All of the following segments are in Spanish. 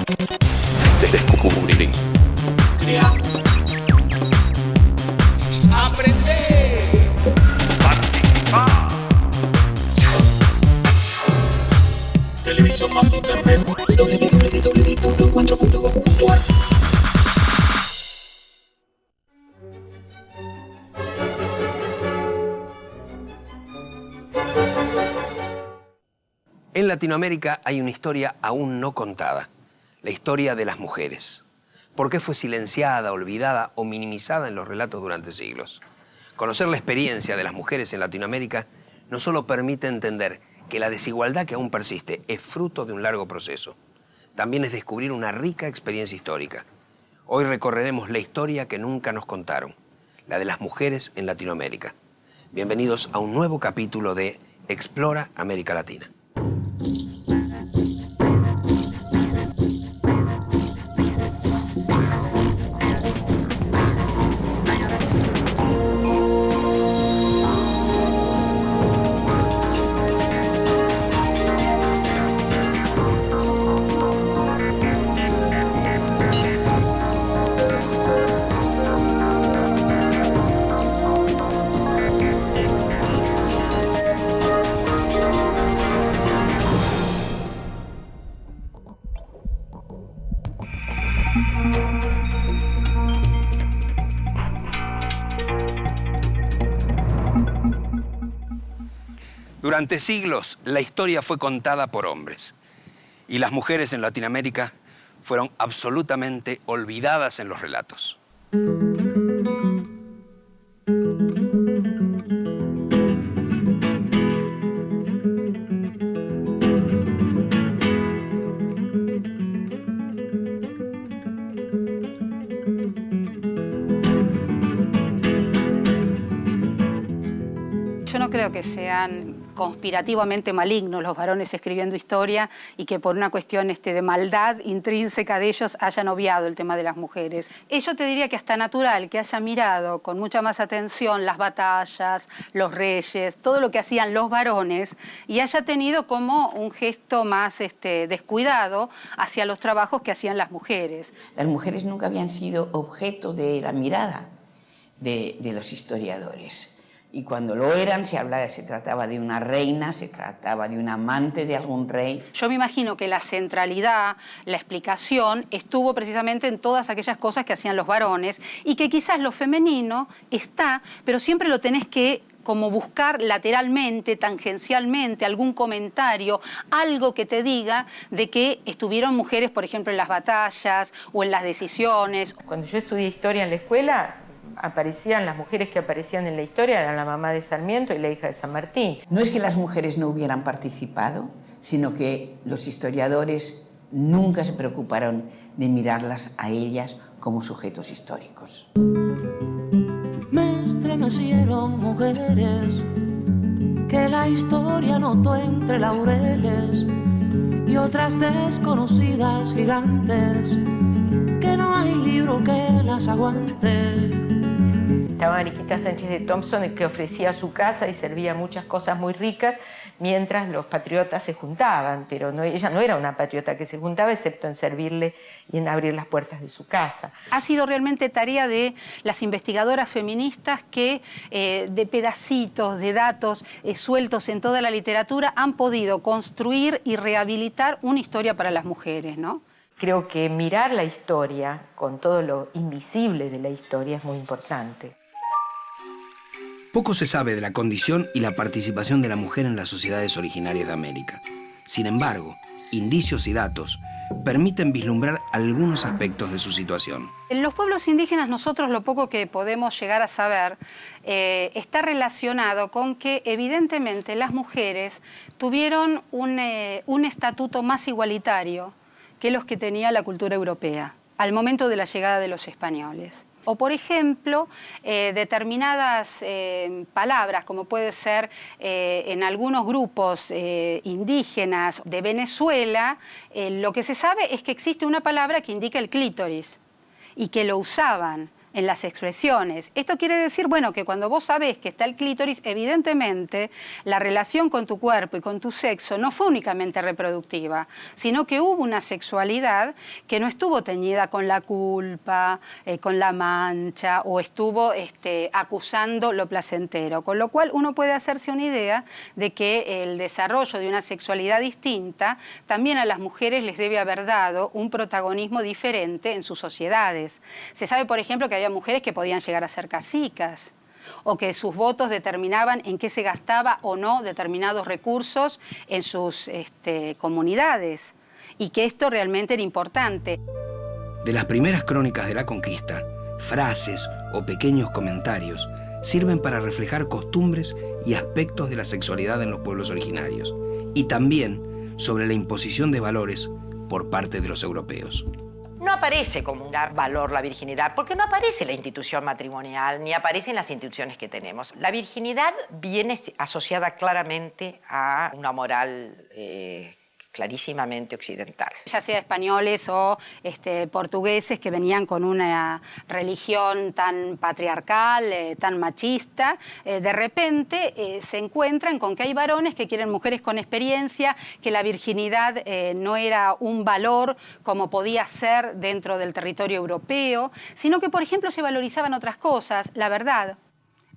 Descubrir. Crear. Aprender. Participar. Televisión más internet. www.encuentro.gov.ar. En Latinoamérica hay una historia aún no contada, la historia de las mujeres. ¿Por qué fue silenciada, olvidada o minimizada en los relatos durante siglos? Conocer la experiencia de las mujeres en Latinoamérica no solo permite entender que la desigualdad que aún persiste es fruto de un largo proceso, también es descubrir una rica experiencia histórica. Hoy recorreremos la historia que nunca nos contaron, la de las mujeres en Latinoamérica. Bienvenidos a un nuevo capítulo de Explora América Latina. Durante siglos, la historia fue contada por hombres y las mujeres en Latinoamérica fueron absolutamente olvidadas en los relatos. Yo no creo que sean conspirativamente malignos los varones escribiendo historia y que por una cuestión de maldad intrínseca de ellos hayan obviado el tema de las mujeres. Yo te diría que hasta natural que haya mirado con mucha más atención las batallas, los reyes, todo lo que hacían los varones y haya tenido como un gesto más descuidado hacia los trabajos que hacían las mujeres. Las mujeres nunca habían sido objeto de la mirada de los historiadores. Y cuando lo eran, se trataba de una reina, se trataba de un amante de algún rey. Yo me imagino que la centralidad, la explicación, estuvo precisamente en todas aquellas cosas que hacían los varones y que quizás lo femenino está, pero siempre lo tenés que como buscar lateralmente, tangencialmente, algún comentario, algo que te diga de que estuvieron mujeres, por ejemplo, en las batallas o en las decisiones. Cuando yo estudié historia en la escuela, las mujeres que aparecían en la historia eran la mamá de Sarmiento y la hija de San Martín. No es que las mujeres no hubieran participado, sino que los historiadores nunca se preocuparon de mirarlas a ellas como sujetos históricos. Me estremecieron mujeres que la historia notó entre laureles y otras desconocidas gigantes que no hay libro que las aguante. Estaba Mariquita Sánchez de Thompson, que ofrecía su casa y servía muchas cosas muy ricas mientras los patriotas se juntaban, pero ella no era una patriota que se juntaba excepto en servirle y en abrir las puertas de su casa. Ha sido realmente tarea de las investigadoras feministas que de pedacitos, de datos sueltos en toda la literatura han podido construir y rehabilitar una historia para las mujeres, ¿no? Creo que mirar la historia con todo lo invisible de la historia es muy importante. Poco se sabe de la condición y la participación de la mujer en las sociedades originarias de América. Sin embargo, indicios y datos permiten vislumbrar algunos aspectos de su situación. En los pueblos indígenas nosotros lo poco que podemos llegar a saber está relacionado con que evidentemente las mujeres tuvieron un estatuto más igualitario que los que tenía la cultura europea al momento de la llegada de los españoles. O, por ejemplo, determinadas palabras, como puede ser en algunos grupos indígenas de Venezuela, lo que se sabe es que existe una palabra que indica el clítoris y que lo usaban en las expresiones. Esto quiere decir, bueno, que cuando vos sabés que está el clítoris, evidentemente la relación con tu cuerpo y con tu sexo no fue únicamente reproductiva, sino que hubo una sexualidad que no estuvo teñida con la culpa, con la mancha, o estuvo acusando lo placentero. Con lo cual uno puede hacerse una idea de que el desarrollo de una sexualidad distinta también a las mujeres les debe haber dado un protagonismo diferente en sus sociedades. Se sabe, por ejemplo, que había mujeres que podían llegar a ser cacicas, o que sus votos determinaban en qué se gastaba o no determinados recursos en sus comunidades, y que esto realmente era importante. De las primeras crónicas de la conquista, frases o pequeños comentarios sirven para reflejar costumbres y aspectos de la sexualidad en los pueblos originarios, y también sobre la imposición de valores por parte de los europeos. No aparece como un valor la virginidad, porque no aparece la institución matrimonial, ni aparecen las instituciones que tenemos. La virginidad viene asociada claramente a una moral clarísimamente occidental. Ya sea españoles o portugueses que venían con una religión tan patriarcal, tan machista, de repente se encuentran con que hay varones que quieren mujeres con experiencia, que la virginidad no era un valor como podía ser dentro del territorio europeo, sino que, por ejemplo, se valorizaban otras cosas, la verdad.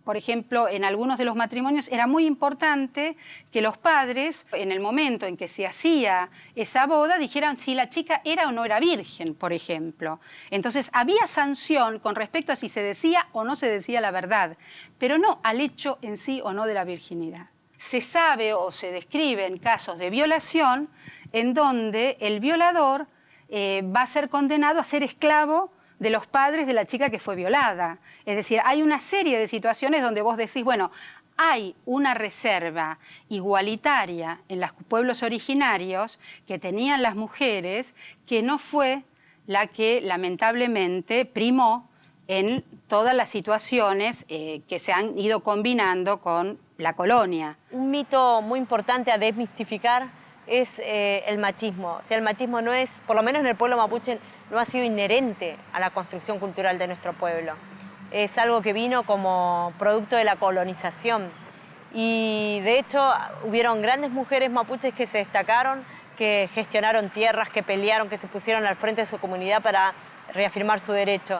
Por ejemplo, en algunos de los matrimonios era muy importante que los padres, en el momento en que se hacía esa boda, dijeran si la chica era o no era virgen, por ejemplo. Entonces, había sanción con respecto a si se decía o no se decía la verdad, pero no al hecho en sí o no de la virginidad. Se sabe o se describen casos de violación en donde el violador va a ser condenado a ser esclavo de los padres de la chica que fue violada. Es decir, hay una serie de situaciones donde vos decís, bueno, hay una reserva igualitaria en los pueblos originarios que tenían las mujeres que no fue la que lamentablemente primó en todas las situaciones que se han ido combinando con la colonia. Un mito muy importante a desmistificar es el machismo. O sea, el machismo no es, por lo menos en el pueblo mapuche, no ha sido inherente a la construcción cultural de nuestro pueblo. Es algo que vino como producto de la colonización. Y de hecho hubieron grandes mujeres mapuches que se destacaron, que gestionaron tierras, que pelearon, que se pusieron al frente de su comunidad para reafirmar su derecho.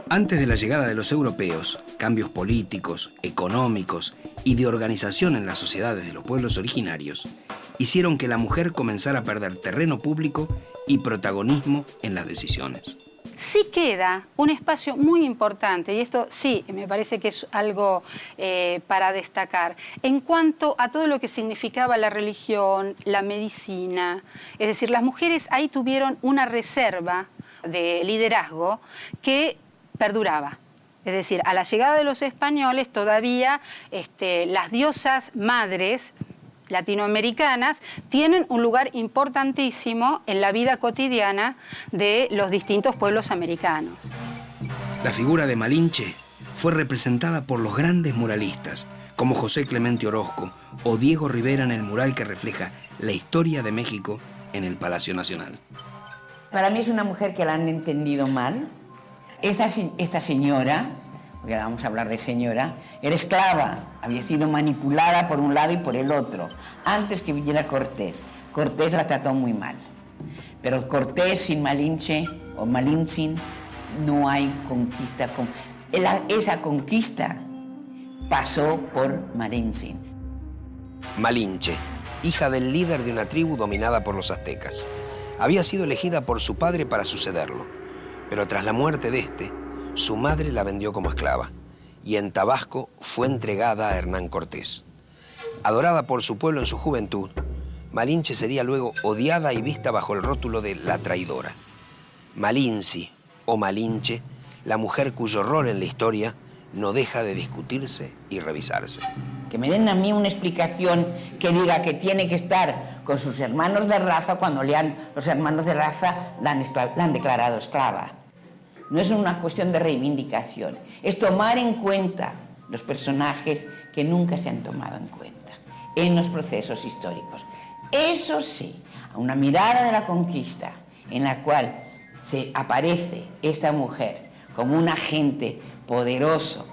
Antes de la llegada de los europeos, cambios políticos, económicos y de organización en las sociedades de los pueblos originarios hicieron que la mujer comenzara a perder terreno público y protagonismo en las decisiones. Sí queda un espacio muy importante, y esto sí me parece que es algo para destacar, en cuanto a todo lo que significaba la religión, la medicina. Es decir, las mujeres ahí tuvieron una reserva de liderazgo que perduraba. Es decir, a la llegada de los españoles todavía las diosas madres latinoamericanas tienen un lugar importantísimo en la vida cotidiana de los distintos pueblos americanos. La figura de Malinche fue representada por los grandes muralistas como José Clemente Orozco o Diego Rivera en el mural que refleja la historia de México en el Palacio Nacional. Para mí es una mujer que la han entendido mal. Esta señora, porque vamos a hablar de señora, era esclava, había sido manipulada por un lado y por el otro, antes que viniera Cortés. Cortés la trató muy mal, pero Cortés sin Malinche o Malintzin no hay conquista. Esa conquista pasó por Malintzin. Malinche, hija del líder de una tribu dominada por los aztecas, había sido elegida por su padre para sucederlo, pero tras la muerte de este, su madre la vendió como esclava y en Tabasco fue entregada a Hernán Cortés. Adorada por su pueblo en su juventud, Malinche sería luego odiada y vista bajo el rótulo de la traidora. Malinci o Malinche, la mujer cuyo rol en la historia no deja de discutirse y revisarse. Que me den a mí una explicación que diga que tiene que estar con sus hermanos de raza cuando los hermanos de raza la han declarado esclava. No es una cuestión de reivindicación, es tomar en cuenta los personajes que nunca se han tomado en cuenta en los procesos históricos. Eso sí, a una mirada de la conquista en la cual se aparece esta mujer como un agente poderoso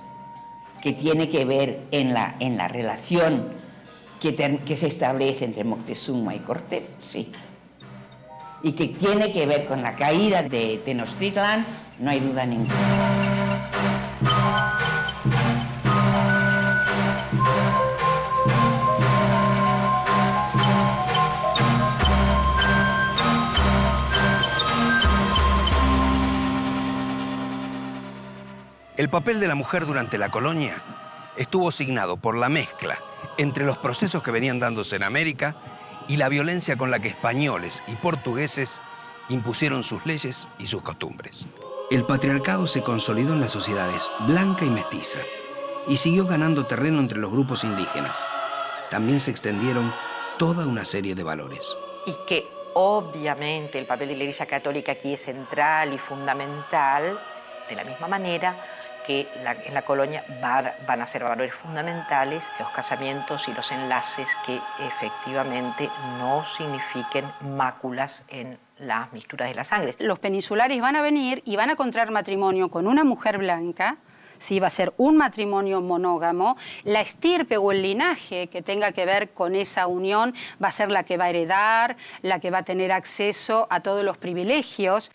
que tiene que ver en la relación que se establece entre Moctezuma y Cortés, sí. Y que tiene que ver con la caída de Tenochtitlán, no hay duda ninguna. El papel de la mujer durante la colonia estuvo signado por la mezcla entre los procesos que venían dándose en América y la violencia con la que españoles y portugueses impusieron sus leyes y sus costumbres. El patriarcado se consolidó en las sociedades blanca y mestiza y siguió ganando terreno entre los grupos indígenas. También se extendieron toda una serie de valores. Y que obviamente el papel de la Iglesia Católica aquí es central y fundamental, de la misma manera que en la colonia van a ser valores fundamentales los casamientos y los enlaces que efectivamente no signifiquen máculas en las misturas de la sangre. Los peninsulares van a venir y van a contraer matrimonio con una mujer blanca, sí, va a ser un matrimonio monógamo. La estirpe o el linaje que tenga que ver con esa unión va a ser la que va a heredar, la que va a tener acceso a todos los privilegios.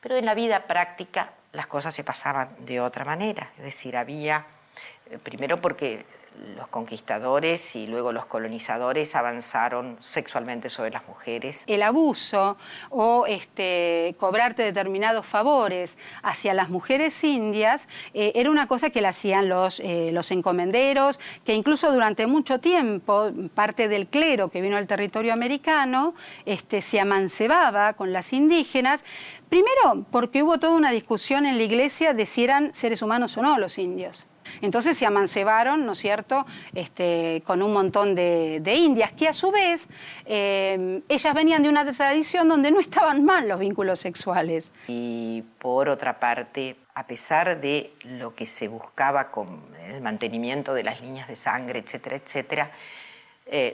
Pero en la vida práctica las cosas se pasaban de otra manera. Es decir, había, primero porque los conquistadores y luego los colonizadores avanzaron sexualmente sobre las mujeres. El abuso o cobrarte determinados favores hacia las mujeres indias era una cosa que la hacían los encomenderos, que incluso durante mucho tiempo parte del clero que vino al territorio americano se amancebaba con las indígenas. Primero, porque hubo toda una discusión en la iglesia de si eran seres humanos o no los indios. Entonces se amancebaron, ¿no es cierto?, con un montón de indias, que a su vez ellas venían de una tradición donde no estaban mal los vínculos sexuales. Y por otra parte, a pesar de lo que se buscaba con el mantenimiento de las líneas de sangre, etcétera, etcétera,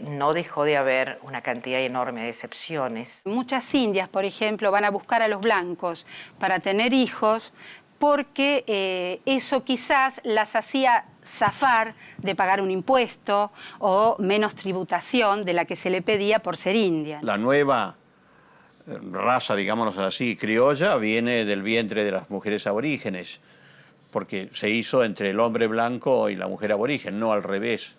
no dejó de haber una cantidad enorme de excepciones. Muchas indias, por ejemplo, van a buscar a los blancos para tener hijos porque eso quizás las hacía zafar de pagar un impuesto o menos tributación de la que se le pedía por ser india. La nueva raza, digámoslo así, criolla, viene del vientre de las mujeres aborígenes, porque se hizo entre el hombre blanco y la mujer aborigen, no al revés.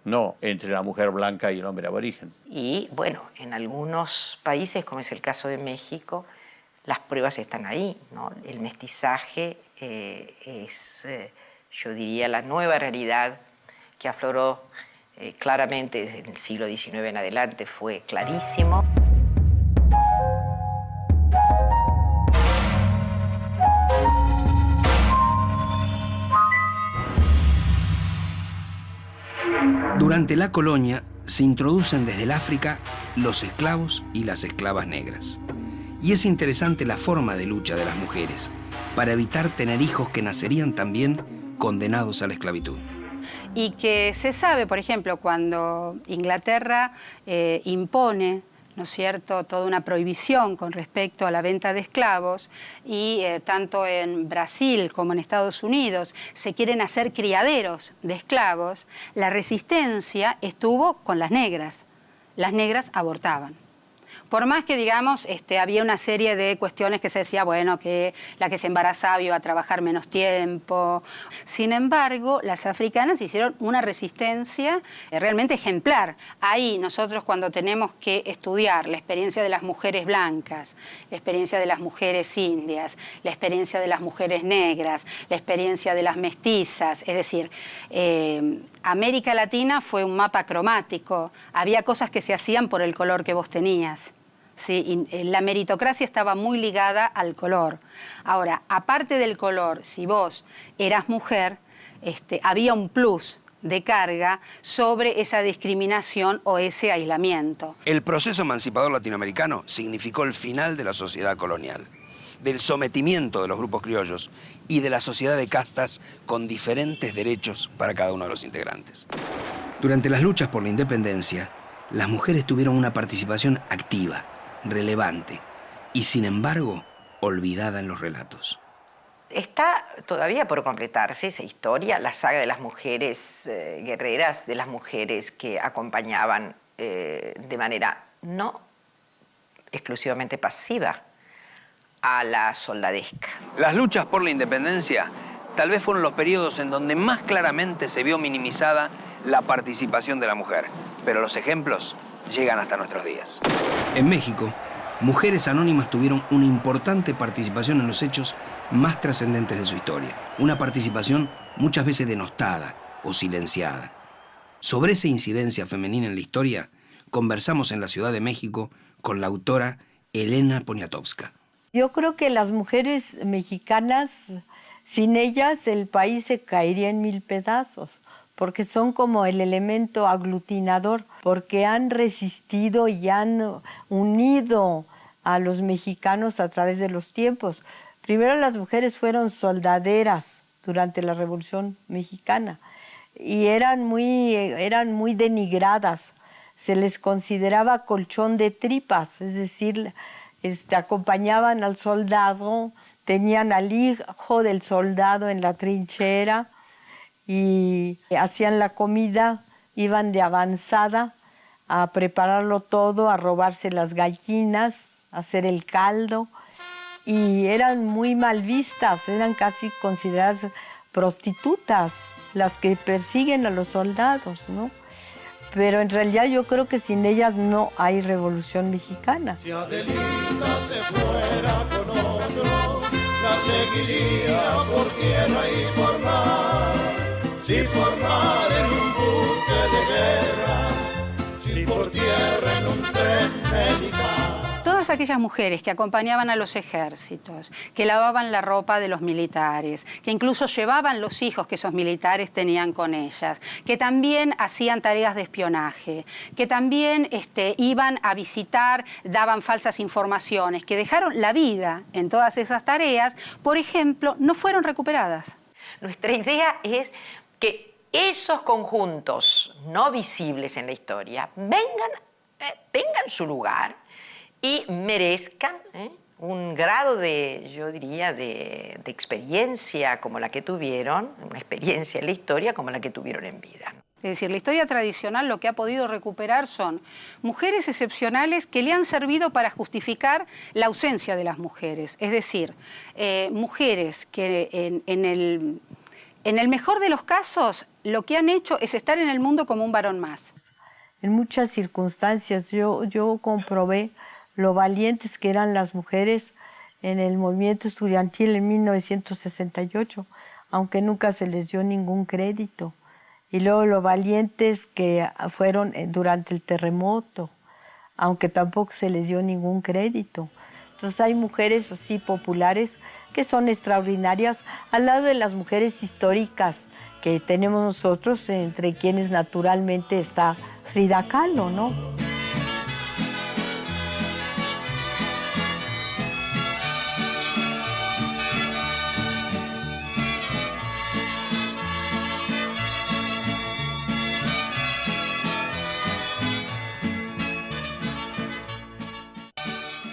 No, entre la mujer blanca y el hombre aborigen. Y bueno, en algunos países, como es el caso de México, las pruebas están ahí, ¿no? El mestizaje es, yo diría, la nueva realidad que afloró claramente desde el siglo XIX en adelante, fue clarísimo. Durante la colonia se introducen desde el África los esclavos y las esclavas negras. Y es interesante la forma de lucha de las mujeres para evitar tener hijos que nacerían también condenados a la esclavitud. Y que se sabe, por ejemplo, cuando Inglaterra impone, ¿no es cierto?, toda una prohibición con respecto a la venta de esclavos y tanto en Brasil como en Estados Unidos se quieren hacer criaderos de esclavos, la resistencia estuvo con las negras. Las negras abortaban. Por más que, digamos, había una serie de cuestiones que se decía, bueno, que la que se embarazaba iba a trabajar menos tiempo. Sin embargo, las africanas hicieron una resistencia realmente ejemplar. Ahí nosotros cuando tenemos que estudiar la experiencia de las mujeres blancas, la experiencia de las mujeres indias, la experiencia de las mujeres negras, la experiencia de las mestizas, es decir, América Latina fue un mapa cromático. Había cosas que se hacían por el color que vos tenías. Sí, y la meritocracia estaba muy ligada al color. Ahora, aparte del color, si vos eras mujer, había un plus de carga sobre esa discriminación o ese aislamiento. El proceso emancipador latinoamericano significó el final de la sociedad colonial, del sometimiento de los grupos criollos y de la sociedad de castas con diferentes derechos para cada uno de los integrantes. Durante las luchas por la independencia, las mujeres tuvieron una participación activa, relevante y, sin embargo, olvidada en los relatos. Está todavía por completarse esa historia, la saga de las mujeres guerreras, de las mujeres que acompañaban de manera no exclusivamente pasiva a la soldadesca. Las luchas por la independencia tal vez fueron los periodos en donde más claramente se vio minimizada la participación de la mujer, pero los ejemplos llegan hasta nuestros días. En México, mujeres anónimas tuvieron una importante participación en los hechos más trascendentes de su historia. Una participación muchas veces denostada o silenciada. Sobre esa incidencia femenina en la historia, conversamos en la Ciudad de México con la autora Elena Poniatowska. Yo creo que las mujeres mexicanas, sin ellas el país se caería en mil pedazos, porque son como el elemento aglutinador, porque han resistido y han unido a los mexicanos a través de los tiempos. Primero las mujeres fueron soldaderas durante la Revolución Mexicana y eran muy denigradas. Se les consideraba colchón de tripas, es decir, acompañaban al soldado, tenían al hijo del soldado en la trinchera y hacían la comida, iban de avanzada a prepararlo todo, a robarse las gallinas, a hacer el caldo, y eran muy mal vistas, eran casi consideradas prostitutas, las que persiguen a los soldados, ¿no? Pero en realidad yo creo que sin ellas no hay Revolución Mexicana. Si Adelita se fuera con otro, la seguiría por tierra y por mar. Si por mar en un buque de guerra, si por tierra en un tren militar. Todas aquellas mujeres que acompañaban a los ejércitos, que lavaban la ropa de los militares, que incluso llevaban los hijos que esos militares tenían con ellas, que también hacían tareas de espionaje, que también iban a visitar, daban falsas informaciones, que dejaron la vida en todas esas tareas, por ejemplo, no fueron recuperadas. Nuestra idea es que esos conjuntos no visibles en la historia tengan su lugar y merezcan un grado yo diría, de experiencia como la que tuvieron, una experiencia en la historia como la que tuvieron en vida. Es decir, la historia tradicional lo que ha podido recuperar son mujeres excepcionales que le han servido para justificar la ausencia de las mujeres. Es decir, mujeres que en el mejor de los casos lo que han hecho es estar en el mundo como un varón más. En muchas circunstancias yo comprobé lo valientes que eran las mujeres en el movimiento estudiantil en 1968, aunque nunca se les dio ningún crédito. Y luego lo valientes que fueron durante el terremoto, aunque tampoco se les dio ningún crédito. Entonces hay mujeres así populares que son extraordinarias, al lado de las mujeres históricas que tenemos nosotros, entre quienes naturalmente está Frida Kahlo, ¿no?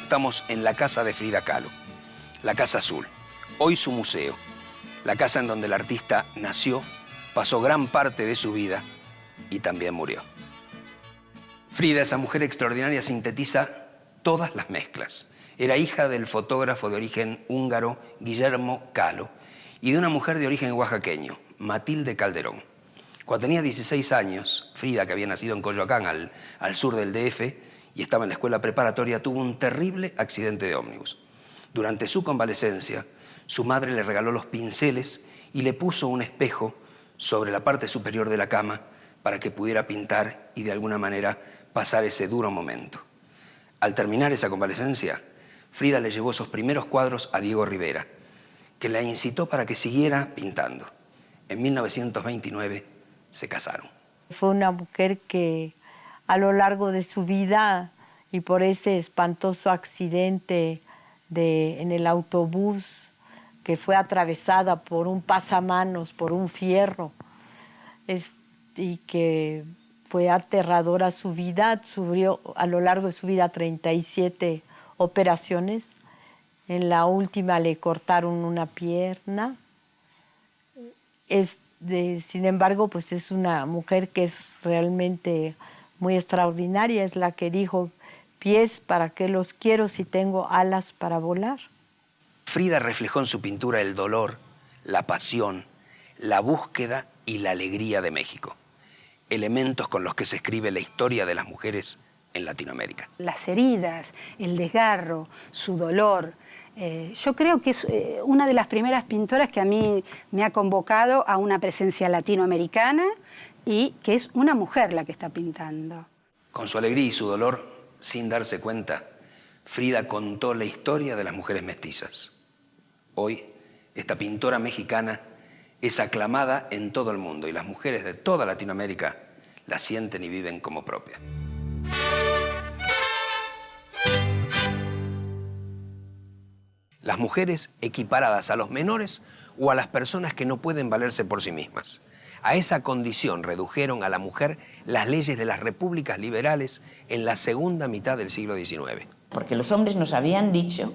Estamos en la casa de Frida Kahlo, la Casa Azul, hoy su museo, la casa en donde el artista nació, pasó gran parte de su vida y también murió. Frida, esa mujer extraordinaria, sintetiza todas las mezclas. Era hija del fotógrafo de origen húngaro Guillermo Kahlo y de una mujer de origen oaxaqueño, Matilde Calderón. Cuando tenía 16 años, Frida, que había nacido en Coyoacán, al sur del DF, y estaba en la escuela preparatoria, tuvo un terrible accidente de ómnibus. Durante su convalecencia, su madre le regaló los pinceles y le puso un espejo sobre la parte superior de la cama para que pudiera pintar y de alguna manera pasar ese duro momento. Al terminar esa convalecencia, Frida le llevó esos primeros cuadros a Diego Rivera, que la incitó para que siguiera pintando. En 1929 se casaron. Fue una mujer que a lo largo de su vida y por ese espantoso accidente en el autobús que fue atravesada por un pasamanos, por un fierro, y que fue aterradora su vida, sufrió a lo largo de su vida 37 operaciones, en la última le cortaron una pierna. Sin embargo, pues es una mujer que es realmente muy extraordinaria, es la que dijo: pies, ¿para qué los quiero si tengo alas para volar? Frida reflejó en su pintura el dolor, la pasión, la búsqueda y la alegría de México, elementos con los que se escribe la historia de las mujeres en Latinoamérica. Las heridas, el desgarro, su dolor. Yo creo que es una de las primeras pintoras que a mí me ha convocado a una presencia latinoamericana y que es una mujer la que está pintando. Con su alegría y su dolor, sin darse cuenta, Frida contó la historia de las mujeres mestizas. Hoy, esta pintora mexicana es aclamada en todo el mundo y las mujeres de toda Latinoamérica la sienten y viven como propia. Las mujeres equiparadas a los menores o a las personas que no pueden valerse por sí mismas. A esa condición redujeron a la mujer las leyes de las repúblicas liberales en la segunda mitad del siglo XIX. Porque los hombres nos habían dicho,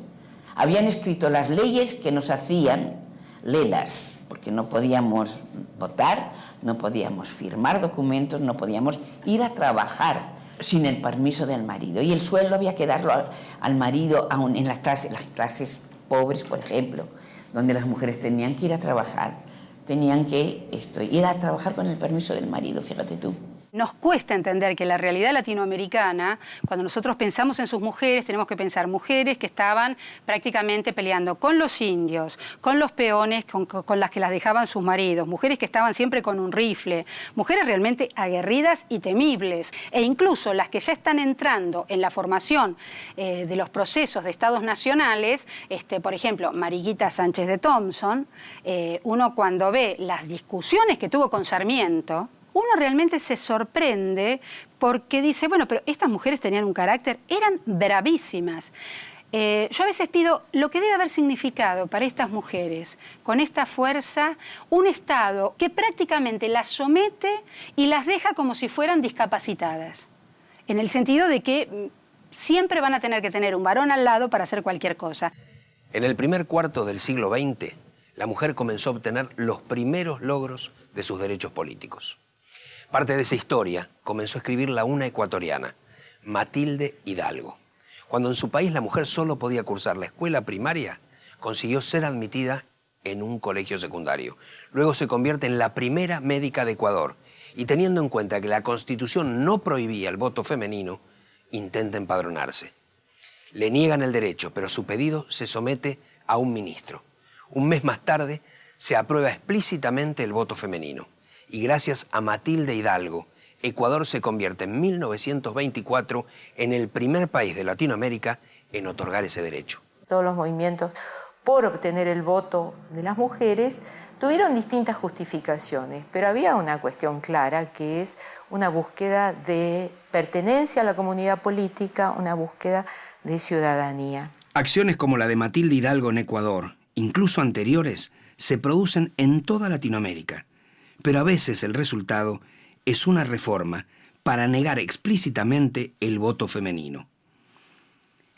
habían escrito las leyes que nos hacían lelas, porque no podíamos votar, no podíamos firmar documentos, no podíamos ir a trabajar sin el permiso del marido. Y el sueldo había que darlo al marido aún en las clases pobres, por ejemplo, donde las mujeres tenían que ir a trabajar, tenían que ir a trabajar con el permiso del marido, fíjate tú. Nos cuesta entender que la realidad latinoamericana, cuando nosotros pensamos en sus mujeres, tenemos que pensar mujeres que estaban prácticamente peleando con los indios, con los peones, con las que las dejaban sus maridos, mujeres que estaban siempre con un rifle, mujeres realmente aguerridas y temibles, e incluso las que ya están entrando en la formación de los procesos de estados nacionales, por ejemplo, Mariquita Sánchez de Thompson, uno cuando ve las discusiones que tuvo con Sarmiento, uno realmente se sorprende porque dice, bueno, pero estas mujeres tenían un carácter, eran bravísimas. Yo a veces pido lo que debe haber significado para estas mujeres, con esta fuerza, un Estado que prácticamente las somete y las deja como si fueran discapacitadas, en el sentido de que siempre van a tener que tener un varón al lado para hacer cualquier cosa. En el primer cuarto del siglo XX, la mujer comenzó a obtener los primeros logros de sus derechos políticos. Parte de esa historia comenzó a escribirla una ecuatoriana, Matilde Hidalgo. Cuando en su país la mujer solo podía cursar la escuela primaria, consiguió ser admitida en un colegio secundario. Luego se convierte en la primera médica de Ecuador y, teniendo en cuenta que la Constitución no prohibía el voto femenino, intenta empadronarse. Le niegan el derecho, pero su pedido se somete a un ministro. Un mes más tarde se aprueba explícitamente el voto femenino. Y gracias a Matilde Hidalgo, Ecuador se convierte en 1924 en el primer país de Latinoamérica en otorgar ese derecho. Todos los movimientos por obtener el voto de las mujeres tuvieron distintas justificaciones, pero había una cuestión clara que es una búsqueda de pertenencia a la comunidad política, una búsqueda de ciudadanía. Acciones como la de Matilde Hidalgo en Ecuador, incluso anteriores, se producen en toda Latinoamérica. Pero a veces el resultado es una reforma para negar explícitamente el voto femenino.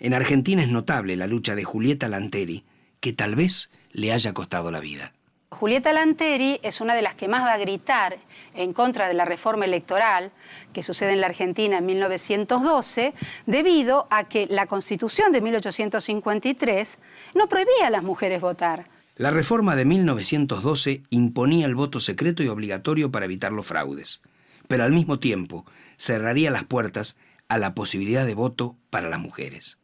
En Argentina es notable la lucha de Julieta Lanteri, que tal vez le haya costado la vida. Julieta Lanteri es una de las que más va a gritar en contra de la reforma electoral que sucede en la Argentina en 1912, debido a que la Constitución de 1853 no prohibía a las mujeres votar. La reforma de 1912 imponía el voto secreto y obligatorio para evitar los fraudes, pero al mismo tiempo cerraría las puertas a la posibilidad de voto para las mujeres.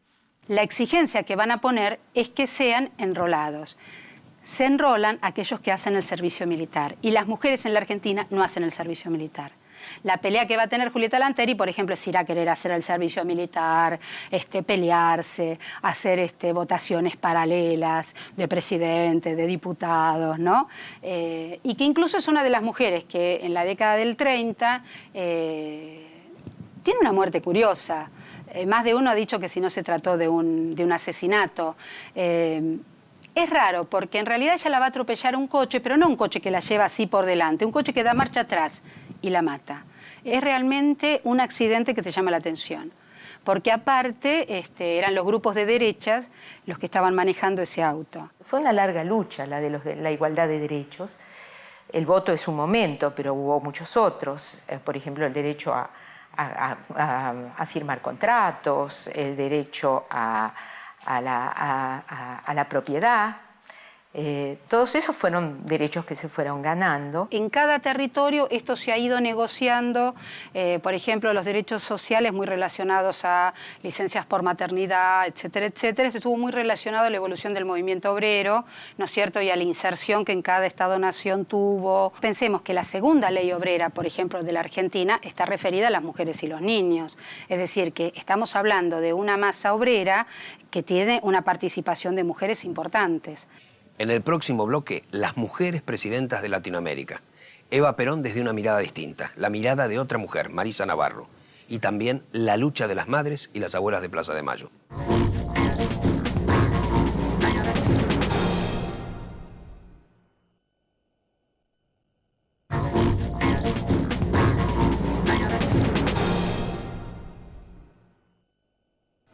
La exigencia que van a poner es que sean enrolados. Se enrolan aquellos que hacen el servicio militar y las mujeres en la Argentina no hacen el servicio militar. La pelea que va a tener Julieta Lanteri, por ejemplo, es ir a querer hacer el servicio militar, pelearse, hacer votaciones paralelas de presidente, de diputados, ¿no? Y que incluso es una de las mujeres que en la década del 30 tiene una muerte curiosa. Más de uno ha dicho que si no se trató de un asesinato. Es raro porque en realidad ella la va a atropellar un coche, pero no un coche que la lleva así por delante, un coche que da marcha atrás y la mata. Es realmente un accidente que te llama la atención, porque aparte eran los grupos de derechas los que estaban manejando ese auto. Fue una larga lucha la de la igualdad de derechos. El voto es un momento, pero hubo muchos otros. Por ejemplo, el derecho a firmar contratos, el derecho a la propiedad. Todos esos fueron derechos que se fueron ganando. En cada territorio esto se ha ido negociando, por ejemplo, los derechos sociales muy relacionados a licencias por maternidad, etcétera, etcétera. Esto estuvo muy relacionado a la evolución del movimiento obrero, ¿no es cierto?, y a la inserción que en cada Estado-nación tuvo. Pensemos que la segunda ley obrera, por ejemplo, de la Argentina, está referida a las mujeres y los niños. Es decir, que estamos hablando de una masa obrera que tiene una participación de mujeres importantes. En el próximo bloque, las mujeres presidentas de Latinoamérica. Eva Perón desde una mirada distinta, la mirada de otra mujer, Marisa Navarro, y también la lucha de las madres y las abuelas de Plaza de Mayo.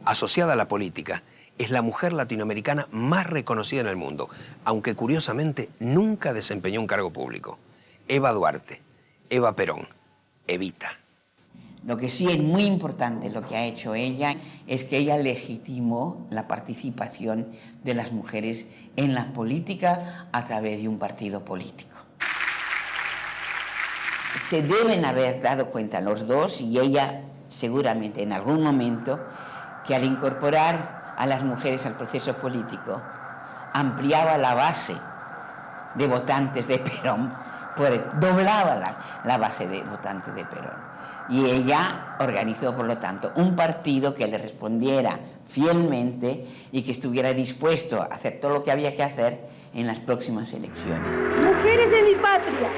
Asociada a la política, es la mujer latinoamericana más reconocida en el mundo, aunque curiosamente nunca desempeñó un cargo público. Eva Duarte, Eva Perón, Evita. Lo que sí es muy importante lo que ha hecho ella es que ella legitimó la participación de las mujeres en la política a través de un partido político. Se deben haber dado cuenta los dos, y ella seguramente en algún momento, que al incorporar a las mujeres al proceso político ampliaba la base de votantes de Perón, doblaba la base de votantes de Perón. Y ella organizó, por lo tanto, un partido que le respondiera fielmente y que estuviera dispuesto a hacer todo lo que había que hacer en las próximas elecciones. Mujeres de mi patria,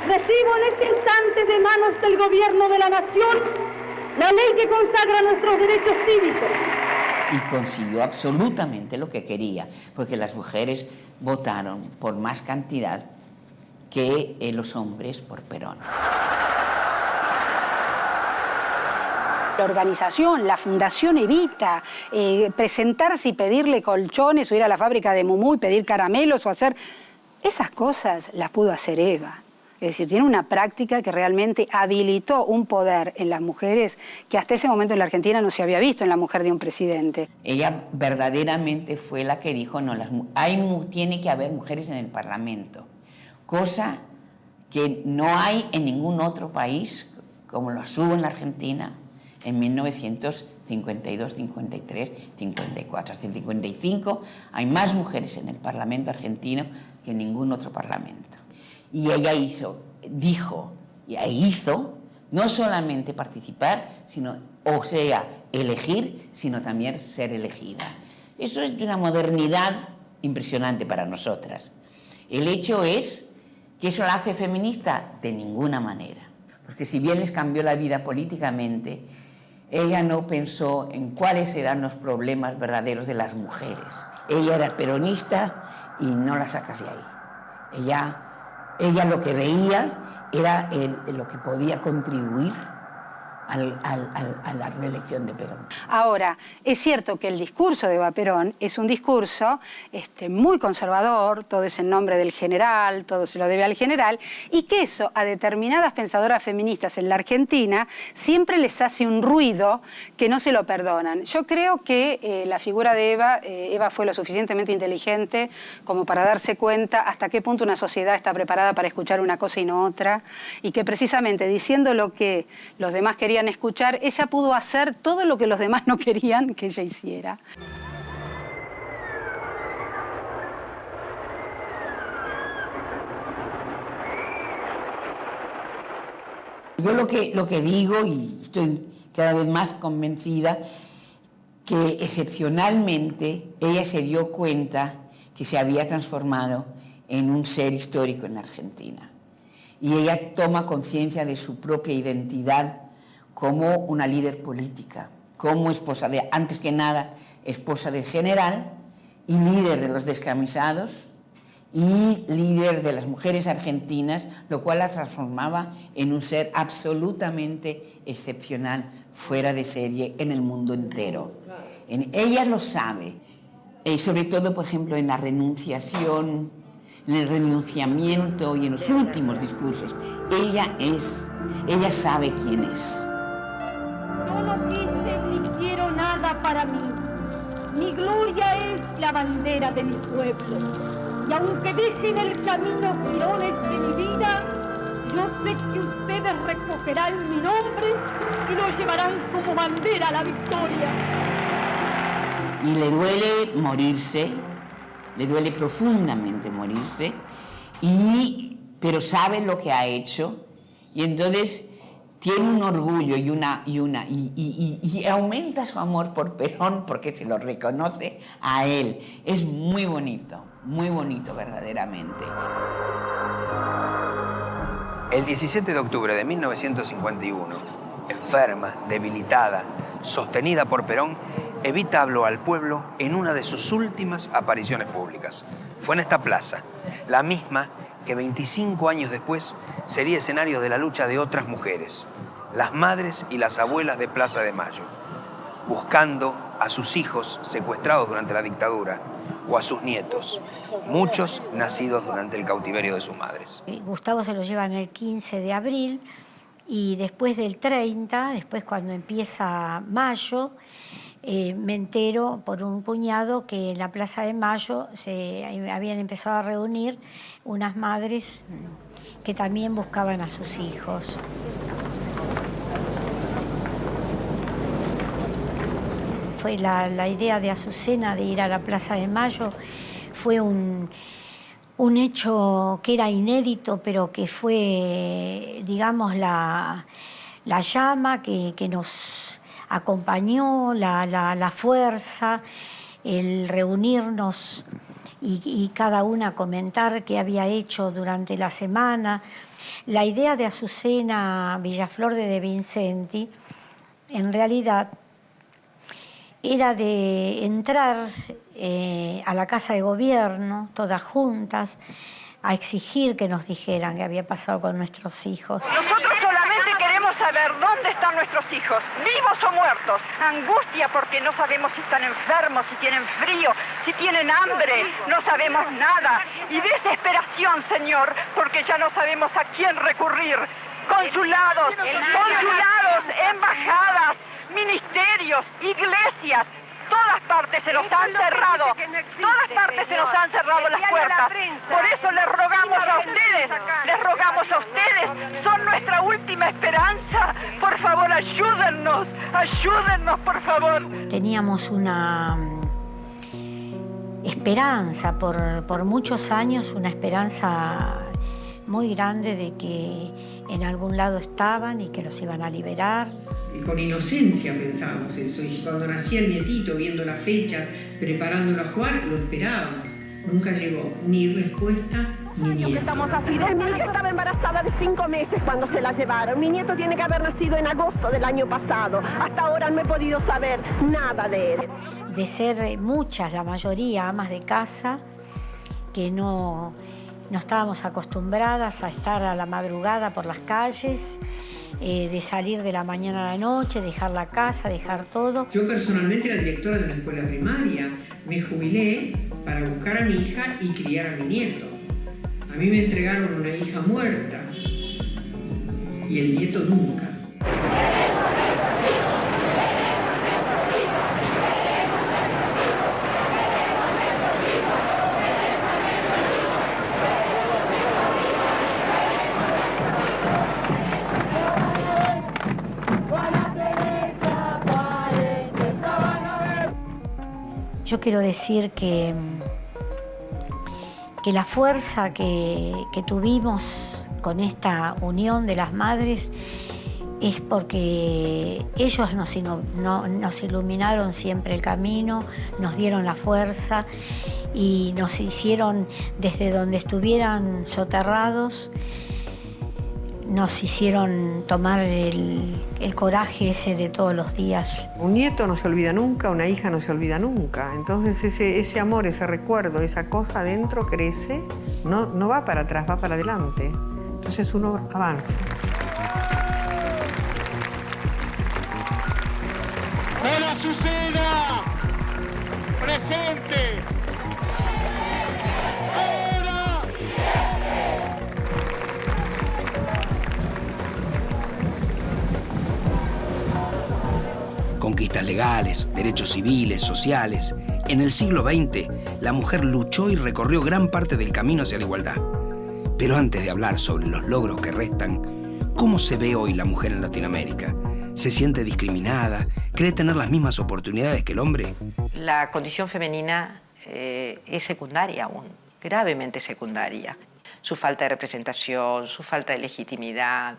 recibo en este instante de manos del gobierno de la nación la ley que consagra nuestros derechos cívicos. Y consiguió absolutamente lo que quería, porque las mujeres votaron por más cantidad que los hombres por Perón. La organización, la Fundación Evita, presentarse y pedirle colchones o ir a la fábrica de Mumú y pedir caramelos o hacer... Esas cosas las pudo hacer Eva. Es decir, tiene una práctica que realmente habilitó un poder en las mujeres que hasta ese momento en la Argentina no se había visto en la mujer de un presidente. Ella verdaderamente fue la que dijo, no, tiene que haber mujeres en el Parlamento, cosa que no hay en ningún otro país, como las hubo en la Argentina en 1952, 53, 54, hasta el 55, hay más mujeres en el Parlamento argentino que en ningún otro parlamento. Y ella hizo no solamente participar, elegir, sino también ser elegida. Eso es de una modernidad impresionante para nosotras. El hecho es que eso la hace feminista de ninguna manera. Porque si bien les cambió la vida políticamente, ella no pensó en cuáles eran los problemas verdaderos de las mujeres. Ella era peronista y no la sacas de ahí. Ella lo que veía era lo que podía contribuir a la reelección de Perón. Ahora, es cierto que el discurso de Eva Perón es un discurso muy conservador, todo es en nombre del general, todo se lo debe al general, y que eso a determinadas pensadoras feministas en la Argentina siempre les hace un ruido que no se lo perdonan. Yo creo que la figura de Eva fue lo suficientemente inteligente como para darse cuenta hasta qué punto una sociedad está preparada para escuchar una cosa y no otra, y que precisamente diciendo lo que los demás querían escuchar, ella pudo hacer todo lo que los demás no querían que ella hiciera. Yo lo que digo, y estoy cada vez más convencida, que excepcionalmente ella se dio cuenta que se había transformado en un ser histórico en la Argentina. Y ella toma conciencia de su propia identidad como una líder política, como esposa antes que nada, esposa del general y líder de los descamisados y líder de las mujeres argentinas, lo cual la transformaba en un ser absolutamente excepcional, fuera de serie en el mundo entero. Ella lo sabe, sobre todo, por ejemplo, en la renunciación, en el renunciamiento y en los últimos discursos. Ella sabe quién es. Yo no quise ni quiero nada para mí. Mi gloria es la bandera de mi pueblo. Y aunque dejen el camino girones de mi vida, yo sé que ustedes recogerán mi nombre y lo llevarán como bandera a la victoria. Y le duele morirse, le duele profundamente morirse, pero sabe lo que ha hecho, y entonces tiene un orgullo y aumenta su amor por Perón porque se lo reconoce a él. Es muy bonito verdaderamente. El 17 de octubre de 1951, enferma, debilitada, sostenida por Perón, Evita habló al pueblo en una de sus últimas apariciones públicas. Fue en esta plaza, la misma que 25 años después sería escenario de la lucha de otras mujeres, las madres y las abuelas de Plaza de Mayo, buscando a sus hijos secuestrados durante la dictadura o a sus nietos, muchos nacidos durante el cautiverio de sus madres. Gustavo se lo llevan el 15 de abril y después del 30, después cuando empieza Mayo, me entero por un cuñado que en la Plaza de Mayo se habían empezado a reunir unas madres que también buscaban a sus hijos. Fue la idea de Azucena de ir a la Plaza de Mayo, fue un hecho que era inédito, pero que fue, digamos, la llama que nos acompañó, la fuerza, el reunirnos y cada una comentar qué había hecho durante la semana. La idea de Azucena Villaflor de Vincenti, en realidad, era de entrar a la Casa de Gobierno, todas juntas, a exigir que nos dijeran qué había pasado con nuestros hijos. Nosotros solamente queremos saber dónde están nuestros hijos, vivos o muertos. Angustia porque no sabemos si están enfermos, si tienen frío, si tienen hambre, no sabemos nada. Y desesperación, Señor, porque ya no sabemos a quién recurrir. Consulados, embajadas, ministerios, iglesias, todas partes se nos han cerrado, todas partes se nos han cerrado las puertas. Por eso les rogamos a ustedes, son nuestra última esperanza. Por favor, ayúdennos, por favor. Teníamos una esperanza, por muchos años, una esperanza muy grande de que en algún lado estaban y que los iban a liberar. Con inocencia pensábamos eso, y cuando nacía el nietito, viendo la fecha, preparándolo a jugar, lo esperábamos. Nunca llegó ni respuesta ni nieto. Estamos así. Mi hija estaba embarazada de 5 meses cuando se la llevaron. Mi nieto tiene que haber nacido en agosto del año pasado. Hasta ahora no he podido saber nada de él. De ser muchas, la mayoría, amas de casa, que no estábamos acostumbradas a estar a la madrugada por las calles, de salir de la mañana a la noche, dejar la casa, dejar todo. Yo personalmente era directora de una escuela primaria. Me jubilé para buscar a mi hija y criar a mi nieto. A mí me entregaron una hija muerta y el nieto nunca. Yo quiero decir que la fuerza que tuvimos con esta unión de las madres es porque ellos nos iluminaron siempre el camino, nos dieron la fuerza y nos hicieron, desde donde estuvieran soterrados, nos hicieron tomar el coraje ese de todos los días. Un nieto no se olvida nunca, una hija no se olvida nunca. Entonces ese amor, ese recuerdo, esa cosa adentro crece, no va para atrás, va para adelante. Entonces uno avanza. ¡Hola, Azucena! ¡Presente! ¡Ahora! Conquistas legales, derechos civiles, sociales. En el siglo XX, la mujer luchó y recorrió gran parte del camino hacia la igualdad. Pero antes de hablar sobre los logros que restan, ¿cómo se ve hoy la mujer en Latinoamérica? ¿Se siente discriminada? ¿Cree tener las mismas oportunidades que el hombre? La condición femenina es secundaria aún, gravemente secundaria. Su falta de representación, su falta de legitimidad,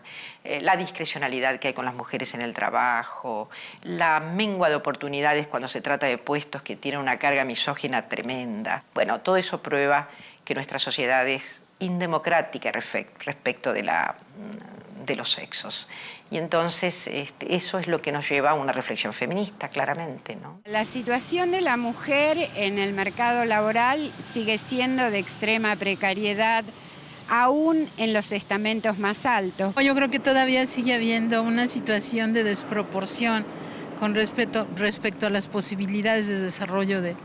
la discrecionalidad que hay con las mujeres en el trabajo, la mengua de oportunidades cuando se trata de puestos que tienen una carga misógina tremenda. Bueno, todo eso prueba que nuestra sociedad es indemocrática respecto de los sexos. Y entonces eso es lo que nos lleva a una reflexión feminista, claramente, ¿no? La situación de la mujer en el mercado laboral sigue siendo de extrema precariedad, aún en los estamentos más altos. Yo creo que todavía sigue habiendo una situación de desproporción con respecto a las posibilidades de desarrollo de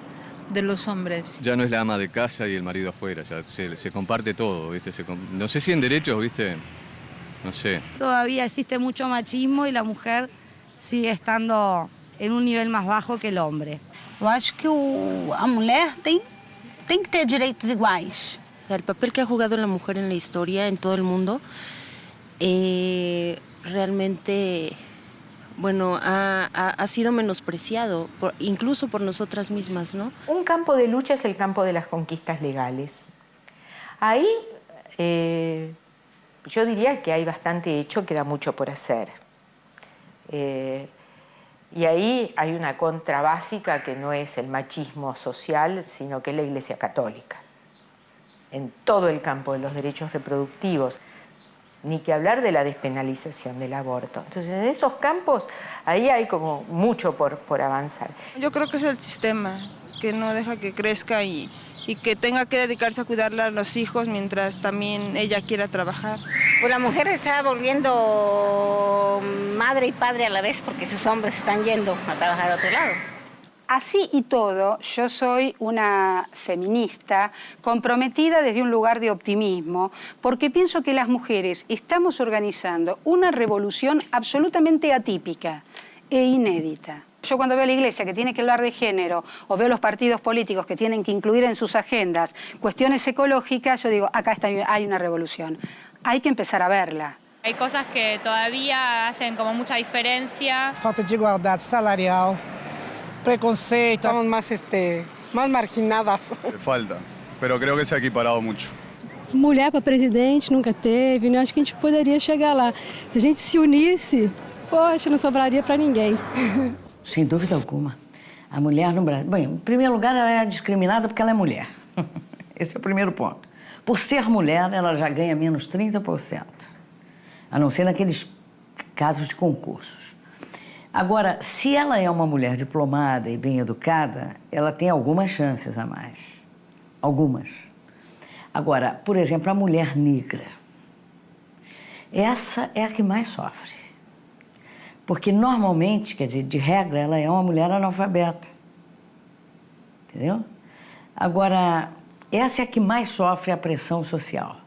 los hombres. Ya no es la ama de casa y el marido afuera, ya se comparte todo, ¿viste? No sé si en derechos, ¿viste? No sé. Todavía existe mucho machismo y la mujer sigue estando en un nivel más bajo que el hombre. Eu acho que a mulher tem que ter direitos iguais. El papel que ha jugado la mujer en la historia, en todo el mundo, realmente, bueno, ha sido menospreciado, incluso por nosotras mismas, ¿no? Un campo de lucha es el campo de las conquistas legales. Ahí yo diría que hay bastante hecho, queda mucho por hacer. Y ahí hay una contra básica que no es el machismo social, sino que es la Iglesia Católica. En todo el campo de los derechos reproductivos, ni que hablar de la despenalización del aborto. Entonces, en esos campos, ahí hay como mucho por avanzar. Yo creo que es el sistema que no deja que crezca y que tenga que dedicarse a cuidarle a los hijos mientras también ella quiera trabajar. Pues la mujer está volviendo madre y padre a la vez porque sus hombres están yendo a trabajar a otro lado. Así y todo, yo soy una feminista comprometida desde un lugar de optimismo, porque pienso que las mujeres estamos organizando una revolución absolutamente atípica e inédita. Yo cuando veo a la Iglesia que tiene que hablar de género o veo los partidos políticos que tienen que incluir en sus agendas cuestiones ecológicas, yo digo, acá hay una revolución. Hay que empezar a verla. Hay cosas que todavía hacen como mucha diferencia. Falta de igualdad salarial, preconceito, estamos más marginadas. Falta, pero creo que se ha equiparado mucho. Mulher para presidente nunca teve, né? Acho que a gente poderia chegar lá. Se a gente se unisse, poxa, não sobraria para ninguém. Sem dúvida alguma. A mulher no Brasil... Bem, em primeiro lugar, ela é discriminada porque ela é mulher. Esse é o primeiro ponto. Por ser mulher, ela já ganha menos 30%. A não ser naqueles casos de concursos. Agora, se ela é uma mulher diplomada e bem educada, ela tem algumas chances a mais. Algumas. Agora, por exemplo, a mulher negra. Essa é a que mais sofre. Porque normalmente, quer dizer, de regra, ela é uma mulher analfabeta. Entendeu? Agora, essa é a que mais sofre a pressão social.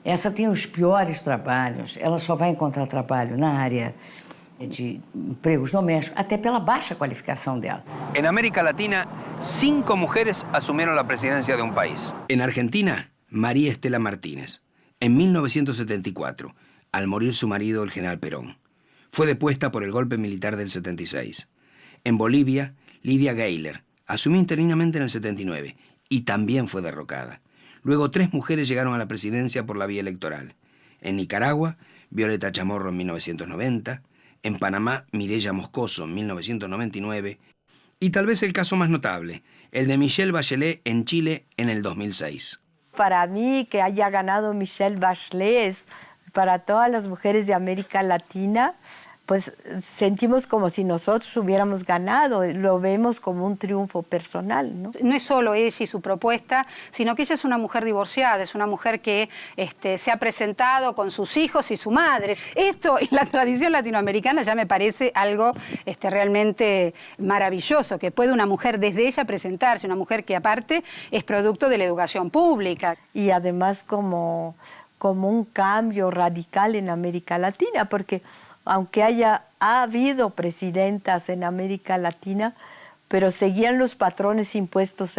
Essa tem os piores trabalhos, ela só vai encontrar trabalho na área de empregos domésticos, até pela baixa qualificação dela. En América Latina, 5 mujeres asumieron la presidencia de un país. En Argentina, María Estela Martínez, en 1974, al morir su marido, el general Perón. Fue depuesta por el golpe militar del 76. En Bolivia, Lidia Gayler asumió interinamente en el 79 y también fue derrocada. Luego 3 mujeres llegaron a la presidencia por la vía electoral. En Nicaragua, Violeta Chamorro en 1990, en Panamá, Mireya Moscoso en 1999 y tal vez el caso más notable, el de Michelle Bachelet en Chile en el 2006. Para mí, que haya ganado Michelle Bachelet para todas las mujeres de América Latina, pues sentimos como si nosotros hubiéramos ganado, lo vemos como un triunfo personal, ¿no? No es solo ella y su propuesta, sino que ella es una mujer divorciada, es una mujer que se ha presentado con sus hijos y su madre. Esto en la tradición latinoamericana ya me parece algo realmente maravilloso, que puede una mujer desde ella presentarse, una mujer que aparte es producto de la educación pública. Y además como un cambio radical en América Latina, porque aunque ha habido presidentas en América Latina, pero seguían los patrones impuestos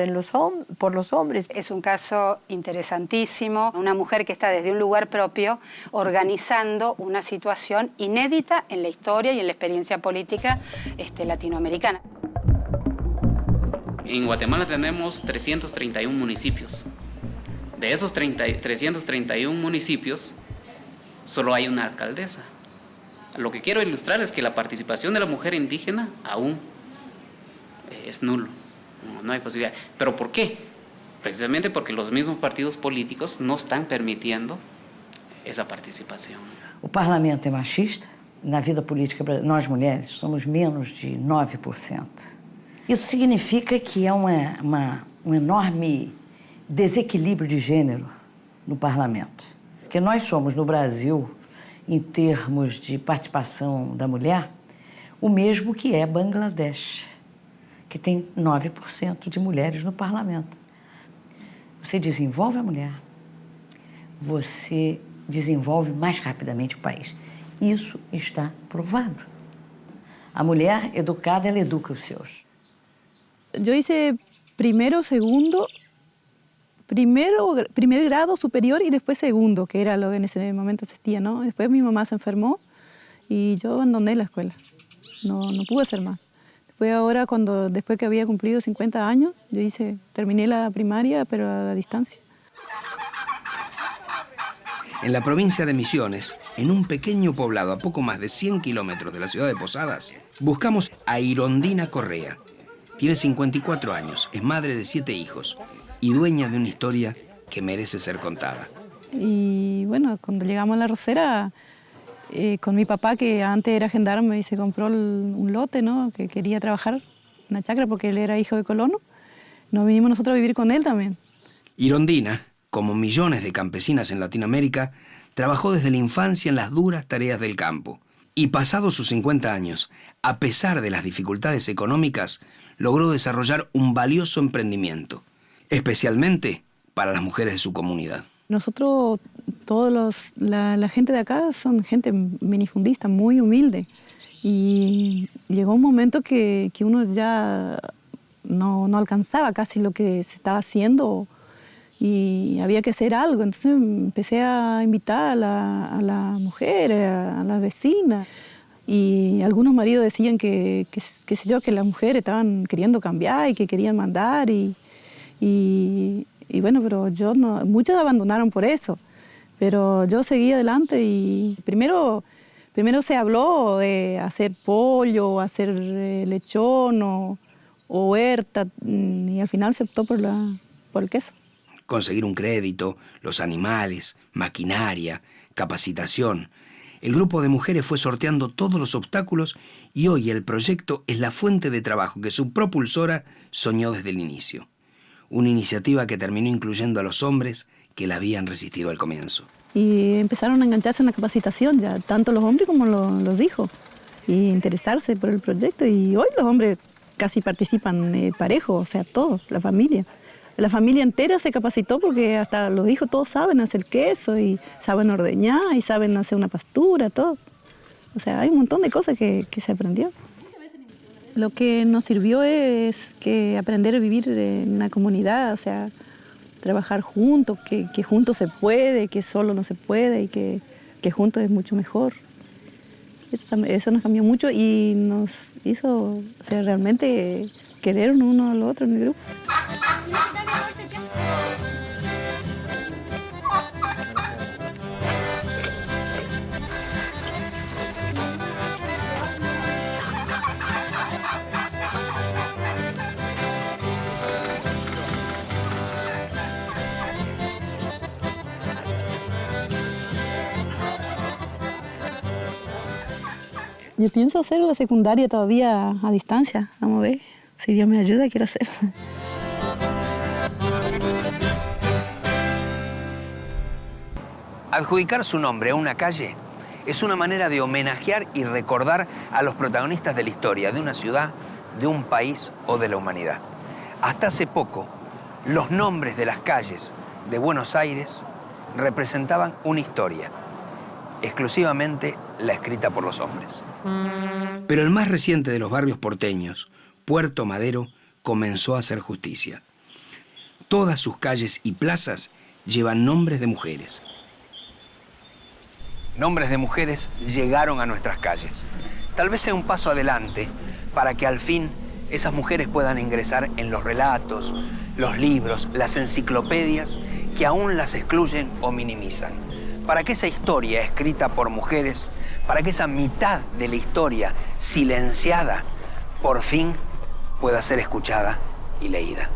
por los hombres. Es un caso interesantísimo, una mujer que está desde un lugar propio organizando una situación inédita en la historia y en la experiencia política latinoamericana. En Guatemala tenemos 331 municipios. De esos 331 municipios, solo hay una alcaldesa. Lo que quiero ilustrar es que la participación de la mujer indígena aún es nulo, no hay posibilidad. ¿Pero por quê? Precisamente porque los mismos partidos políticos no están permitiendo esa participación. O parlamento é machista, na vida política nós mulheres somos menos de 9%. Isso significa que há um enorme desequilíbrio de gênero no parlamento. Porque nós somos, no Brasil, em termos de participação da mulher, o mesmo que é Bangladesh, que tem 9% de mulheres no parlamento. Você desenvolve a mulher, você desenvolve mais rapidamente o país. Isso está provado. A mulher educada, ela educa os seus. Yo hice primero, segundo, primer grado superior y después segundo, que era lo que en ese momento existía, ¿no? Después mi mamá se enfermó y yo abandoné la escuela. No pude hacer más. Después que había cumplido 50 años, terminé la primaria, pero a la distancia. En la provincia de Misiones, en un pequeño poblado a poco más de 100 kilómetros de la ciudad de Posadas, buscamos a Irondina Correa. Tiene 54 años, es madre de 7 hijos y dueña de una historia que merece ser contada. Y bueno, cuando llegamos a La Rosera, con mi papá, que antes era gendarme y se compró un lote, ¿no? Que quería trabajar en una chacra porque él era hijo de colono, nos vinimos nosotros a vivir con él también. Irondina, como millones de campesinas en Latinoamérica, trabajó desde la infancia en las duras tareas del campo. Y pasados sus 50 años, a pesar de las dificultades económicas, logró desarrollar un valioso emprendimiento, especialmente para las mujeres de su comunidad. Nosotros, la gente de acá son gente minifundista, muy humilde. Y llegó un momento que uno ya no alcanzaba casi lo que se estaba haciendo y había que hacer algo. Entonces empecé a invitar a la mujer, a las vecinas. Y algunos maridos decían que las mujeres estaban queriendo cambiar y que querían mandar. Y bueno, pero muchos abandonaron por eso. Pero yo seguí adelante y primero se habló de hacer pollo, hacer lechón o huerta, y al final se optó por el queso. Conseguir un crédito, los animales, maquinaria, capacitación. El grupo de mujeres fue sorteando todos los obstáculos y hoy el proyecto es la fuente de trabajo que su propulsora soñó desde el inicio. Una iniciativa que terminó incluyendo a los hombres que la habían resistido al comienzo. Y empezaron a engancharse en la capacitación, ya tanto los hombres como los hijos, y interesarse por el proyecto. Y hoy los hombres casi participan parejo, o sea, todos, la familia. La familia entera se capacitó porque hasta los hijos todos saben hacer queso y saben ordeñar y saben hacer una pastura, todo. O sea, hay un montón de cosas que se aprendió. Lo que nos sirvió es que aprender a vivir en una comunidad, o sea, trabajar juntos, que juntos se puede, que solo no se puede y que juntos es mucho mejor. Eso nos cambió mucho y nos hizo, o sea, realmente querer uno al otro en el grupo. Yo pienso hacer la secundaria todavía a distancia. Vamos a ver. Si Dios me ayuda, quiero hacer. Adjudicar su nombre a una calle es una manera de homenajear y recordar a los protagonistas de la historia de una ciudad, de un país o de la humanidad. Hasta hace poco, los nombres de las calles de Buenos Aires representaban una historia, exclusivamente la escrita por los hombres. Pero el más reciente de los barrios porteños, Puerto Madero, comenzó a hacer justicia. Todas sus calles y plazas llevan nombres de mujeres. Nombres de mujeres llegaron a nuestras calles. Tal vez sea un paso adelante para que al fin esas mujeres puedan ingresar en los relatos, los libros, las enciclopedias que aún las excluyen o minimizan. Para que esa historia escrita por mujeres, para que esa mitad de la historia silenciada, por fin pueda ser escuchada y leída.